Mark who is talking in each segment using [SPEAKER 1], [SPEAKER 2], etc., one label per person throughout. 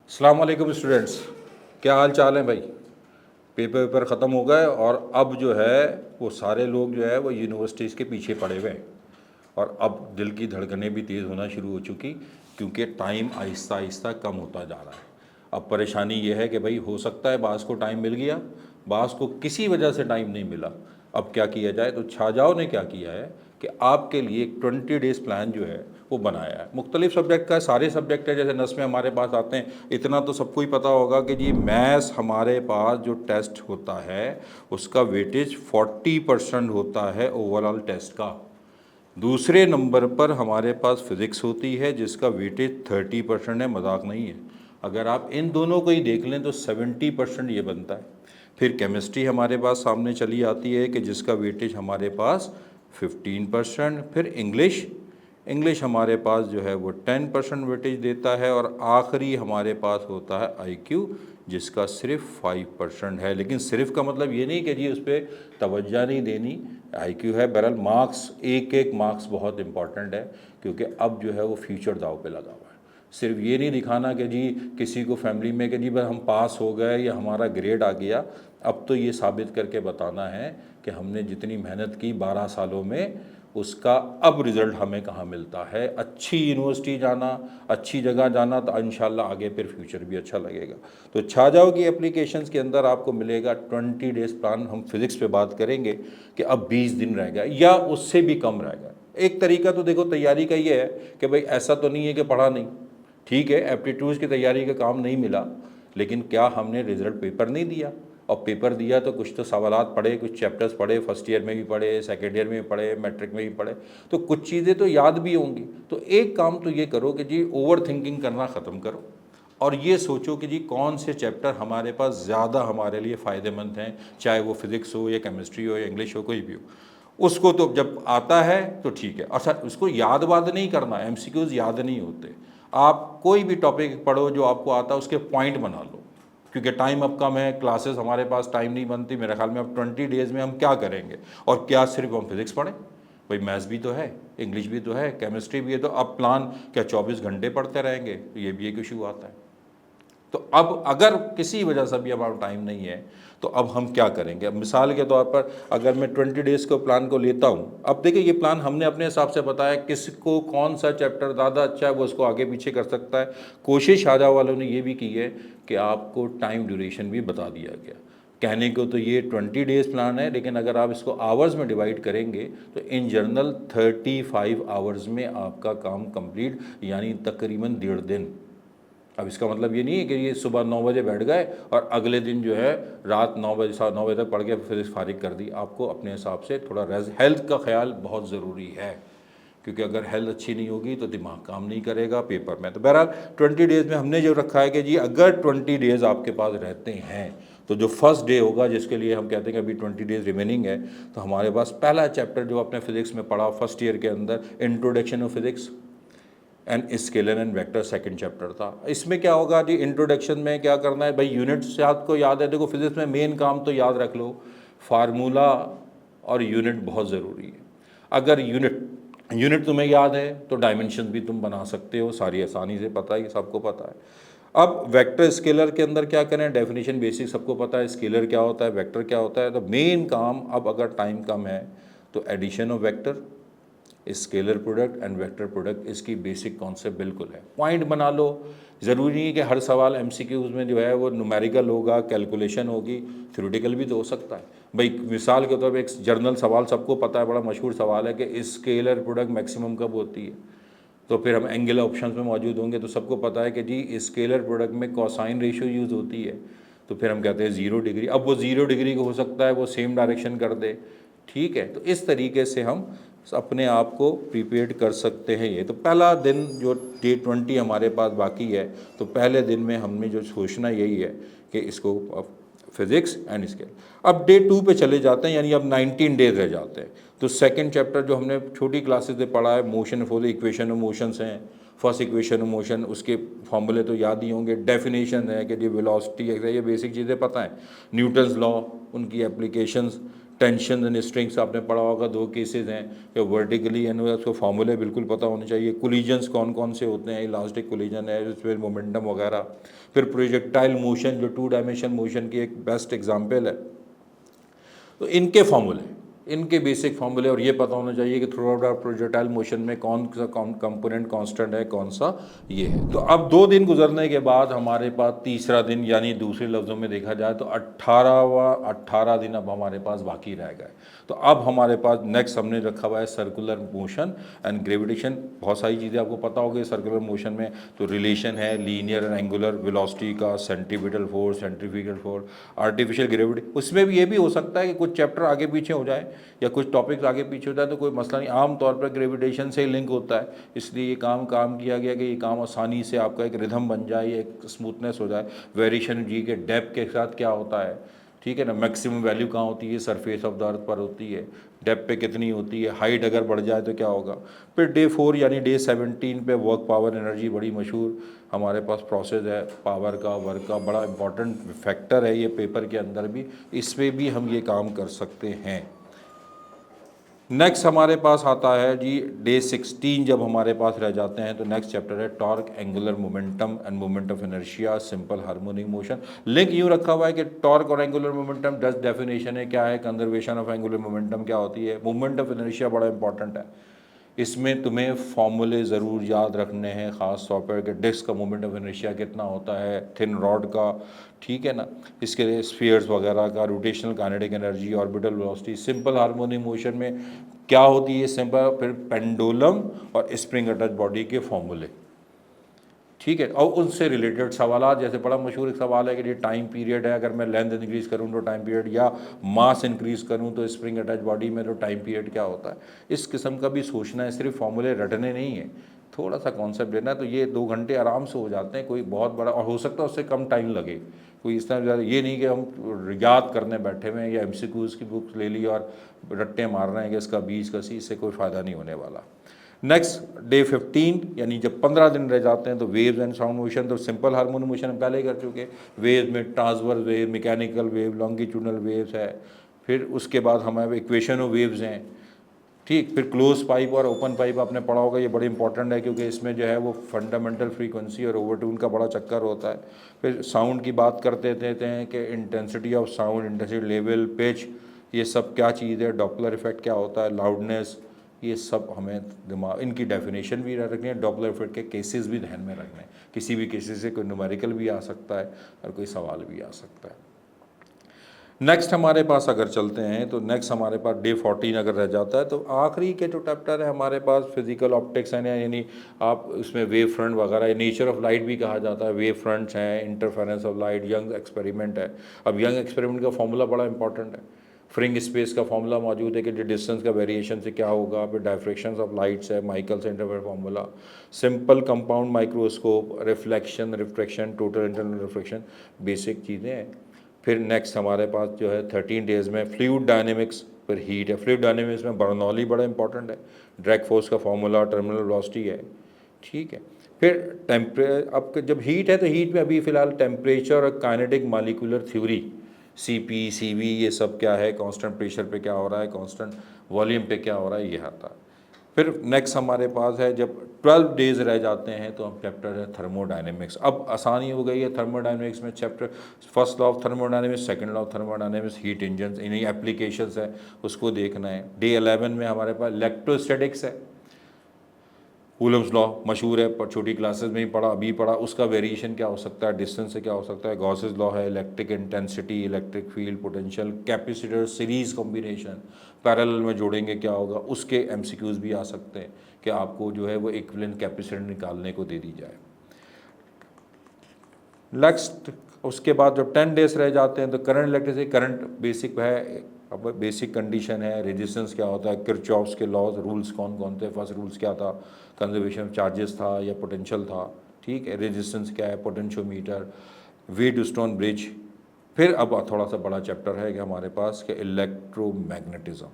[SPEAKER 1] अस्सलाम वालेकुम स्टूडेंट्स, क्या हाल चाल है भाई। पेपर ख़त्म हो गए और अब जो है वो सारे लोग जो है वो यूनिवर्सिटीज़ के पीछे पड़े हुए हैं और अब दिल की धड़कनें भी तेज़ होना शुरू हो चुकी, क्योंकि टाइम आहिस्ता आहिस्ता कम होता जा रहा है। अब परेशानी ये है कि भाई हो सकता है बास को टाइम मिल गया, बास को किसी वजह से टाइम नहीं मिला। अब क्या किया जाए, तो छाजाओ ने क्या किया है कि आपके लिए एक 20 डेज़ प्लान जो है वो बनाया है। मुख्तलिफ सब्जेक्ट का, सारे सब्जेक्ट है, जैसे नस में हमारे पास आते हैं। इतना तो सबको ही पता होगा कि जी मैथ्स हमारे पास जो टेस्ट होता है उसका वेटेज 40% होता है ओवरऑल टेस्ट का। दूसरे नंबर पर हमारे पास फिज़िक्स होती है जिसका वेटेज 30% है, मजाक नहीं है। अगर आप इन दोनों को ही देख लें तो 70% ये बनता है। फिर केमिस्ट्री हमारे पास सामने चली आती है कि जिसका वेटेज हमारे पास 15%। फिर इंग्लिश हमारे पास जो है वो 10% वेटेज देता है। और आखिरी हमारे पास होता है आईक्यू, जिसका सिर्फ 5% है। लेकिन सिर्फ का मतलब ये नहीं कि जी उस पर तवज्जो नहीं देनी। आईक्यू है, बहरहाल मार्क्स, एक एक मार्क्स बहुत इंपॉर्टेंट है, क्योंकि अब जो है वो फ्यूचर दाव पे लगा हुआ है। सिर्फ ये नहीं दिखाना कि जी किसी को फैमिली में कि जी बस हम पास हो गए या हमारा ग्रेड आ गया। अब तो ये साबित करके बताना है कि हमने जितनी मेहनत की 12 सालों में, उसका अब रिज़ल्ट हमें कहाँ मिलता है। अच्छी यूनिवर्सिटी जाना, अच्छी जगह जाना, तो इंशाल्लाह आगे फिर फ्यूचर भी अच्छा लगेगा। तो छाजाओ की एप्लीकेशंस के अंदर आपको मिलेगा 20 डेज़ प्लान। हम फिज़िक्स पे बात करेंगे कि अब 20 दिन रह गया या उससे भी कम रह गया। एक तरीका तो देखो तैयारी का ये है कि भाई ऐसा तो नहीं है कि पढ़ा नहीं, ठीक है, एप्टीट्यूड्स की तैयारी का काम नहीं मिला, लेकिन क्या हमने रिज़ल्ट पेपर नहीं दिया? और पेपर दिया तो कुछ तो सवालात पढ़े, कुछ चैप्टर्स पढ़े, फर्स्ट ईयर में भी पढ़े, सेकेंड ईयर में भी पढ़े, मैट्रिक में भी पढ़े, तो कुछ चीज़ें तो याद भी होंगी। तो एक काम तो ये करो कि जी ओवर थिंकिंग करना ख़त्म करो और ये सोचो कि जी कौन से चैप्टर हमारे पास ज़्यादा हमारे लिए फ़ायदेमंद हैं, चाहे वो फिज़िक्स हो या केमिस्ट्री हो या इंग्लिश हो, कोई भी हो। उसको तो जब आता है तो ठीक है। और सर उसको याद वाद नहीं करना, एमसीक्यूज़ याद नहीं होते। आप कोई भी टॉपिक पढ़ो जो आपको आता है, उसके पॉइंट बना लो, क्योंकि टाइम अब कम है, क्लासेस हमारे पास टाइम नहीं बनती। मेरे ख्याल में अब 20 डेज़ में हम क्या करेंगे? और क्या सिर्फ हम फिज़िक्स पढ़ें? भाई मैथ्स भी तो है, इंग्लिश भी तो है, केमिस्ट्री भी है। तो अब प्लान क्या 24 घंटे पढ़ते रहेंगे? तो ये भी एक इशू आता है। तो अब अगर किसी वजह से भी हमारा टाइम नहीं है तो अब हम क्या करेंगे? अब मिसाल के तौर पर अगर मैं 20 डेज़ को प्लान को लेता हूँ, अब देखिए ये प्लान हमने अपने हिसाब से बताया, किसको कौन सा चैप्टर ज़्यादा अच्छा है वो उसको आगे पीछे कर सकता है। कोशिश शाहजहाँ वालों ने ये भी की है कि आपको टाइम ड्यूरेशन भी बता दिया गया। कहने को तो ये 20 डेज़ प्लान है, लेकिन अगर आप इसको आवर्स में डिवाइड करेंगे तो इन जनरल 35 आवर्स में आपका काम कंप्लीट, यानी तकरीबन 1.5 दिन। अब इसका मतलब ये नहीं है कि ये सुबह 9 बजे बैठ गए और अगले दिन जो है रात 9 बजे 9 बजे तक पढ़ के फिर फारिग कर दी। आपको अपने हिसाब से थोड़ा हेल्थ का ख्याल बहुत ज़रूरी है, क्योंकि अगर हेल्थ अच्छी नहीं होगी तो दिमाग काम नहीं करेगा पेपर में। तो बहरहाल 20 डेज़ में हमने जो रखा है कि जी अगर 20 डेज़ आपके पास रहते हैं तो जो फर्स्ट डे होगा, जिसके लिए हम कहते हैं कि अभी 20 डेज़ रिमेनिंग है, तो हमारे पास पहला चैप्टर जो आपने फिज़िक्स में पढ़ा फर्स्ट ईयर के अंदर, introduction of physics and scalar and vector, second chapter था। इसमें क्या होगा जी, इंट्रोडक्शन में क्या करना है भाई, यूनिट्स से आपको याद है। देखो फिजिक्स में मेन काम तो याद रख लो, फार्मूला और यूनिट बहुत ज़रूरी है। अगर यूनिट तुम्हें याद है तो डायमेंशन भी तुम बना सकते हो, सारी आसानी से पता है, सबको पता है। अब वेक्टर स्केलर के अंदर क्या करें, डेफिनेशन बेसिक सबको पता है, स्केलर क्या होता है, वेक्टर क्या होता है। तो मेन काम अब अगर टाइम कम है तो addition of vector, scalar product and vector product, इसकी बेसिक कॉन्सेप्ट बिल्कुल है। पॉइंट बना लो, ज़रूरी नहीं है कि हर सवाल एमसीक्यूज़ में जो है वो न्यूमेरिकल होगा, कैलकुलेशन होगी, थ्योरेटिकल भी तो हो सकता है। भाई मिसाल के तौर पर एक जर्नल सवाल सबको पता है, बड़ा मशहूर सवाल है कि स्केलर प्रोडक्ट मैक्सिमम कब होती है। तो फिर हम एंगुलर ऑप्शंस में मौजूद होंगे, तो सबको पता है कि जी स्केलर प्रोडक्ट में कोसाइन रेशियो यूज़ होती है, तो फिर हम कहते हैं 0 डिग्री। अब वो 0 डिग्री को हो सकता है वो सेम डायरेक्शन कर दे, ठीक है। तो इस तरीके से हम अपने आप को प्रिपेयर कर सकते हैं। ये तो पहला दिन जो डे 20 हमारे पास बाकी है, तो पहले दिन में हमने जो सोचना यही है कि इसको फिज़िक्स एंड स्केल। अब डे 2 पे चले जाते हैं, यानी अब 19 डेज रह जाते हैं। तो सेकंड चैप्टर जो हमने छोटी क्लासेस में पढ़ा है, motion for the equation of motions हैं। फर्स्ट इक्वेशन ऑफ मोशन, उसके फॉर्मूले तो याद ही होंगे। डेफिनेशन है कि जो वेलोसिटी है, ये बेसिक चीज़ें पता है। न्यूटन्स लॉ, उनकी एप्लीकेशंस, टेंशन एंड स्ट्रिंग्स आपने पढ़ा होगा, 2 केसेस हैं कि वर्टिकली एंड उसको फार्मूले बिल्कुल पता होने चाहिए। कोलिजन्स कौन कौन से होते हैं, इलास्टिक कोलिजन है, फिर मोमेंटम वगैरह। फिर प्रोजेक्टाइल मोशन जो 2 डायमेंशन मोशन की एक बेस्ट एग्जांपल है, तो इनके फार्मूले, इनके बेसिक फार्मूले, और ये पता होना चाहिए कि थ्रू आउट प्रोजेक्टाइल मोशन में कौन सा कंपोनेंट कांस्टेंट है, कौन सा ये है। तो अब 2 दिन गुजरने के बाद हमारे पास तीसरा दिन, यानी दूसरे लफ्ज़ों में देखा जाए तो 18 दिन अब हमारे पास बाकी रह गए। तो अब हमारे पास नेक्स्ट हमने रखा हुआ है सर्कुलर मोशन एंड ग्रेविटेशन। बहुत सारी चीज़ें आपको पता होगी सर्कुलर मोशन में, तो रिलेशन है लीनियर एंड एंगुलर वेलोसिटी का, centripetal force, centrifugal force, artificial gravity. उसमें भी ये भी हो सकता है कि कुछ चैप्टर आगे पीछे हो जाए या कुछ टॉपिक्स आगे पीछे हो जाए, तो कोई मसला नहीं, आम तौर पर ग्रेविटेशन से ही लिंक होता है, इसलिए ये काम किया गया कि ये काम आसानी से आपका एक रिदम बन जाए, एक स्मूथनेस हो जाए। वेरिएशन जी के डेप्थ के साथ क्या होता है, ठीक है ना, मैक्सिमम वैल्यू कहाँ होती है, सरफेस ऑफ द अर्थ पर होती है, डेप्थ पे कितनी होती है, हाइट अगर बढ़ जाए तो क्या होगा। फिर डे 4 यानी डे 17 पे वर्क पावर एनर्जी, बड़ी मशहूर हमारे पास प्रोसेस है पावर का, वर्क का, बड़ा इंपॉर्टेंट फैक्टर है ये पेपर के अंदर भी, इस पर भी हम ये काम कर सकते हैं। नेक्स्ट हमारे पास आता है जी डे 16, जब हमारे पास रह जाते हैं तो नेक्स्ट चैप्टर है torque, angular momentum end moment of inertia, simple harmonic motion. Link यूँ रखा हुआ है कि टॉर्क और एंगुलर मोमेंटम 10 डेफिनेशन है, क्या है, कंजर्वेशन ऑफ एंगुलर मोमेंटम क्या होती है, मोमेंट ऑफ इनर्शिया बड़ा इंपॉर्टेंट है, इसमें तुम्हें फॉर्मूले ज़रूर याद रखने हैं, ख़ास तौर पर कि डिस्क का मोमेंट ऑफ इनर्शिया कितना होता है, थिन रॉड का, ठीक है ना, इसके लिए स्फीयर्स वगैरह का, rotational kinetic energy, orbital velocity. Simple harmonic motion में क्या होती है, सिंपल, फिर पेंडुलम और स्प्रिंग अटैच बॉडी के फॉर्मूले, ठीक है, और उनसे रिलेटेड सवाल, जैसे बड़ा मशहूर एक सवाल है कि ये टाइम पीरियड है, अगर मैं लेंथ इंक्रीज़ करूँ तो टाइम पीरियड, या मास इंक्रीज़ करूँ तो स्प्रिंग अटैच बॉडी में तो टाइम पीरियड क्या होता है। इस किस्म का भी सोचना है, सिर्फ फॉर्मूले रटने नहीं है, थोड़ा सा कॉन्सेप्ट लेना है, तो ये 2 घंटे आराम से हो जाते हैं, कोई बहुत बड़ा, और हो सकता है उससे कम टाइम लगे, कोई इस तरह ज़्यादा ये नहीं कि हम याद करने बैठे हुए हैं या MCQs की बुक ले ली और रट्टे मार रहे हैं कि इसका 20 का सी, इससे कोई फ़ायदा नहीं होने वाला। नेक्स्ट डे 15 यानी जब 15 दिन रह जाते हैं तो वेव्स एंड साउंड मोशन। तो सिंपल हार्मोनिक मोशन हम पहले ही कर चुके, वेव्स में transverse wave, mechanical wave, longitudinal waves है, फिर उसके बाद हमारे इक्वेशन ऑफ वेव्स हैं, ठीक। फिर क्लोज पाइप और ओपन पाइप आपने पढ़ा होगा, ये बड़े इंपॉर्टेंट है क्योंकि इसमें जो है वो फंडामेंटल फ्रीक्वेंसी और ओवरट्यून का बड़ा चक्कर होता है। फिर साउंड की बात करते थे हैं कि intensity of sound, intensity level, pitch, ये सब क्या चीज़ है, डॉपलर इफेक्ट क्या होता है, लाउडनेस, ये सब हमें दिमाग, इनकी डेफिनेशन भी रखनी है, डॉपलर इफेक्ट के केसेस भी ध्यान में रखने हैं, किसी भी केसेस से कोई न्यूमेरिकल भी आ सकता है और कोई सवाल भी आ सकता है। नेक्स्ट हमारे पास अगर चलते हैं तो नेक्स्ट हमारे पास डे 14 अगर रह जाता है तो आखिरी के जो चैप्टर है हमारे पास फिजिकल ऑप्टिक्स है, यानी आप उसमें वेव फ्रंट वगैरह, नेचर ऑफ लाइट भी कहा जाता है, वेव फ्रंट्स हैं, interference of light, young experiment है। अब यंग एक्सपेरिमेंट का फॉर्मूला बड़ा इंपॉर्टेंट है, फ्रिंग स्पेस का फॉर्मूला मौजूद है कि डिस्टेंस का वेरिएशन से क्या होगा, फिर डायफ्रेक्शन ऑफ लाइट्स है, Michael interference formula, simple compound microscope, reflection, refraction, total internal reflection, basic चीज़ें हैं। फिर नेक्स्ट हमारे पास जो है 13 डेज़ में फ्लूइड डायनेमिक्स, फिर हीट है। फ्लूइड डायनेमिक्स में बर्नौली बड़ा इंपॉर्टेंट है, ड्रैग फोर्स का फॉर्मूला, टर्मिनल वेलोसिटी है, ठीक है। फिर अब जब हीट है तो हीट में अभी फ़िलहाल टेम्परेचर और kinetic molecular theory, CP CV, ये सब क्या है, कांस्टेंट प्रेशर पे क्या हो रहा है, कांस्टेंट वॉल्यूम पे क्या हो रहा है, ये आता है। फिर नेक्स्ट हमारे पास है जब 12 डेज़ रह जाते हैं तो हम चैप्टर है थर्मोडायनेमिक्स। अब आसानी हो गई है थर्मोडायनेमिक्स में, chapter first law of thermodynamics, second law of thermodynamics, heat engine, इन्हीं एप्लीकेशंस है, उसको देखना है। डे 11 में हमारे पास इलेक्ट्रोस्टैटिक्स है, कूलम्स लॉ मशहूर है, पर छोटी क्लासेस में ही पढ़ा, अभी पढ़ा, उसका वेरिएशन क्या हो सकता है, डिस्टेंस से क्या हो सकता है। गॉसेस लॉ है, electric intensity, electric field, potential, capacitor, series combination, parallel में जोड़ेंगे क्या होगा, उसके MCQs भी आ सकते हैं कि आपको जो है वो इक्विवेलेंट कैपेसिटर निकालने को दे दी जाए। नेक्स्ट उसके बाद जो 10 डेज रह जाते हैं तो करंट इलेक्ट्रिसिटी, करंट बेसिक है, अब बेसिक कंडीशन है, रेजिस्टेंस क्या होता है, किरचॉफ्स के लॉज, रूल्स कौन कौन थे, फर्स्ट रूल्स क्या था, कंजर्वेशन ऑफ चार्जेस था या पोटेंशियल था, ठीक है। रेजिस्टेंस क्या है, पोटेंशियोमीटर, व्हीटस्टोन ब्रिज। फिर अब थोड़ा सा बड़ा चैप्टर है कि हमारे पास कि इलेक्ट्रोमैग्नेटिज्म,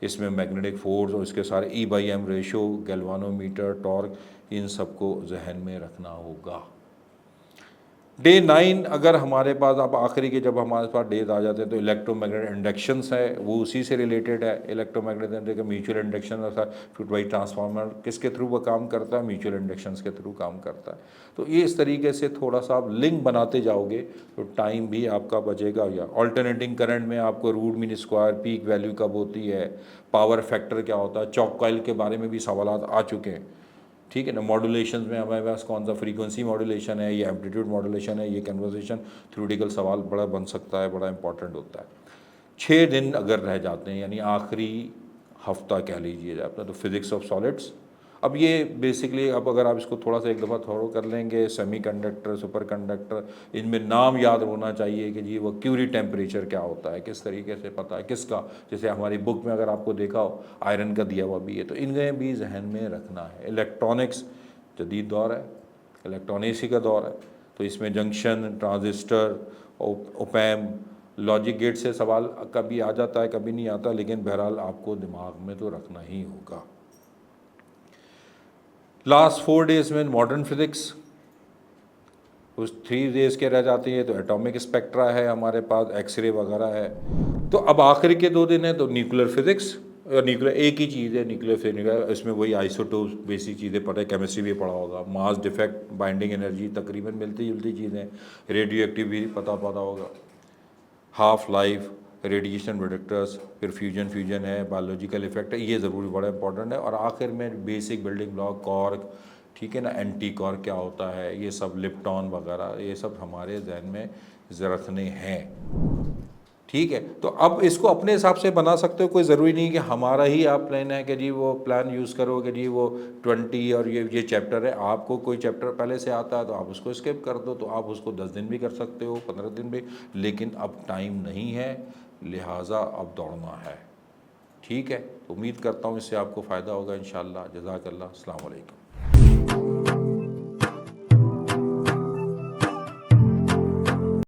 [SPEAKER 1] इसमें मैग्नेटिक फोर्स और इसके सारे E/M रेशो, गैल्वानोमीटर, टॉर्क, इन सबको जहन में रखना होगा। डे 9 अगर हमारे पास अब आखिरी के जब हमारे पास डेज आ जाते हैं तो इलेक्ट्रोमैग्नेटिक इंडक्शंस है, वो उसी से रिलेटेड है। इलेक्ट्रोमैग्नेटिक म्यूचुअल इंडक्शन, फिर वही ट्रांसफार्मर किसके थ्रू वो काम करता है, म्यूचुअल इंडक्शंस के थ्रू काम करता है। तो ये इस तरीके से थोड़ा सा आप लिंक बनाते जाओगे तो टाइम भी आपका बचेगा। या ऑल्टरनेटिंग करंट में आपको root mean square, peak value कब होती है, पावर फैक्टर क्या होता है, चॉक कॉइल के बारे में भी सवाल आ चुके हैं, ठीक है ना। मॉड्यूलेशन में हमारे पास कौन सा फ्रीक्वेंसी मॉड्यूलेशन है, ये एम्पलीट्यूड मॉड्यूलेशन है, ये कन्वर्सेशन थ्योरेटिकल सवाल बड़ा बन सकता है, बड़ा इंपॉर्टेंट होता है। 6 दिन अगर रह जाते हैं, यानी आखिरी हफ्ता कह लीजिए जाता है, तो फिज़िक्स ऑफ सॉलिड्स। अब ये बेसिकली अब अगर आप इसको थोड़ा सा एक दफ़ा थोड़ा कर लेंगे, सेमीकंडक्टर, सुपर कंडक्टर, इनमें नाम याद होना चाहिए कि जी वो क्यूरी टेम्परेचर क्या होता है, किस तरीके से पता है किसका। जैसे हमारी बुक में अगर आपको देखा हो आयरन का दिया हुआ भी है, तो इन्हें भी जहन में रखना है। इलेक्ट्रॉनिक्स जदीद दौर है, इलेक्ट्रॉनिक्स का दौर है, तो इसमें junction, transistor, op amp, logic gate से सवाल कभी आ जाता है, कभी नहीं आता, लेकिन बहरहाल आपको दिमाग में तो रखना ही होगा। लास्ट 4 डेज़ में मॉडर्न फिज़िक्स, उस 3 डेज़ के रह जाती है, तो एटॉमिक स्पेक्ट्रा है हमारे पास, एक्सरे वगैरह है। तो अब आखिरी के 2 दिन है तो न्यूक्लियर फिज़िक्स, और न्यूक्लियर एक ही चीज़ है, न्यूक्लियर फिज़िक्स, इसमें वही आइसोटोप्स बेसिक चीज़ें पढ़े, केमिस्ट्री भी पढ़ा होगा, मास डिफेक्ट, बाइंडिंग एनर्जी तकरीबन मिलती जुलती चीज़ें, रेडियो एक्टिव भी पता होगा, हाफ लाइफ, रेडिएशन प्रोडक्टर्स, फिर फ्यूजन है, बायोलॉजिकल इफेक्ट है, ये ज़रूरी बड़ा इंपॉर्टेंट है। और आखिर में बेसिक बिल्डिंग ब्लॉक, कॉर्क, ठीक है ना, एंटी कॉर्क क्या होता है, ये सब लिप्टॉन वगैरह, ये सब हमारे जहन में रखने हैं, ठीक है। तो अब इसको अपने हिसाब से बना सकते हो, कोई ज़रूरी नहीं कि हमारा ही आप प्लान है कि जी वो प्लान यूज़ करो कि जी वो 20 और ये चैप्टर है। आपको कोई चैप्टर पहले से आता है तो आप उसको स्किप कर दो, तो आप उसको 10 दिन भी कर सकते हो, 15 दिन भी, लेकिन अब टाइम नहीं है, लिहाजा अब दौड़ना है, ठीक है। तो उम्मीद करता हूँ इससे आपको फ़ायदा होगा इंशाअल्लाह। जज़ाकल्लाह, अस्सलाम वालेकुम।